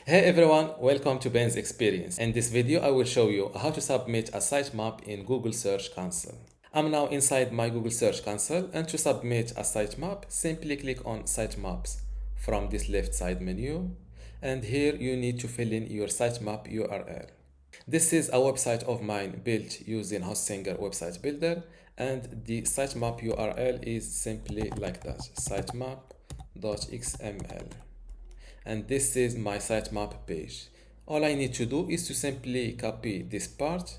Hey everyone, welcome to Ben's Experience. In this video, I will show you how to submit a sitemap in Google Search Console. I'm now inside my Google Search Console, and to submit a sitemap, simply click on Sitemaps from this left side menu, and here you need to fill in your sitemap URL. This is a website of mine built using Hostinger Website Builder, and the sitemap URL is simply like that, sitemap.xml. And this is my sitemap page. All I need to do is to simply copy this part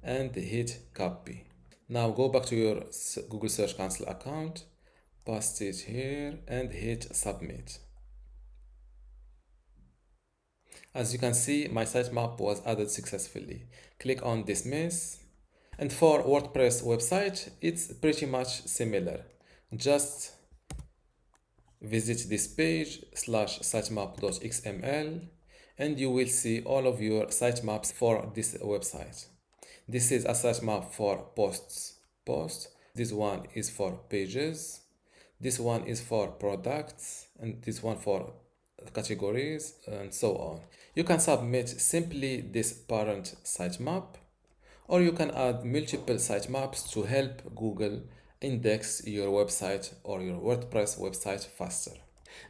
and hit copy. Now go back to your Google Search Console account, paste it here and hit submit. As you can see, my sitemap was added successfully. Click on dismiss. And for WordPress website, it's pretty much similar. Just visit this page /sitemap.xml and you will see all of your sitemaps for this website. This is a sitemap for posts. This one is for pages. This one is for products, and this one for categories, and so on. You can submit simply this parent sitemap, or you can add multiple sitemaps to help Google index your website or your WordPress website faster.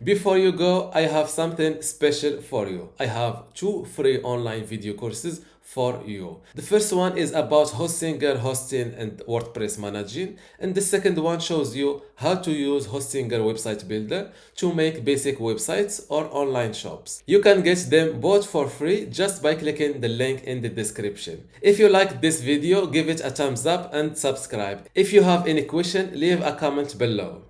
Before you go, I have something special for you. I have 2 free online video courses for you. The first one is about Hostinger hosting and WordPress managing, and the second one shows you how to use Hostinger Website Builder to make basic websites or online shops. You can get them both for free just by clicking the link in the description. If you liked this video, give it a thumbs up and subscribe. If you have any question, leave a comment below.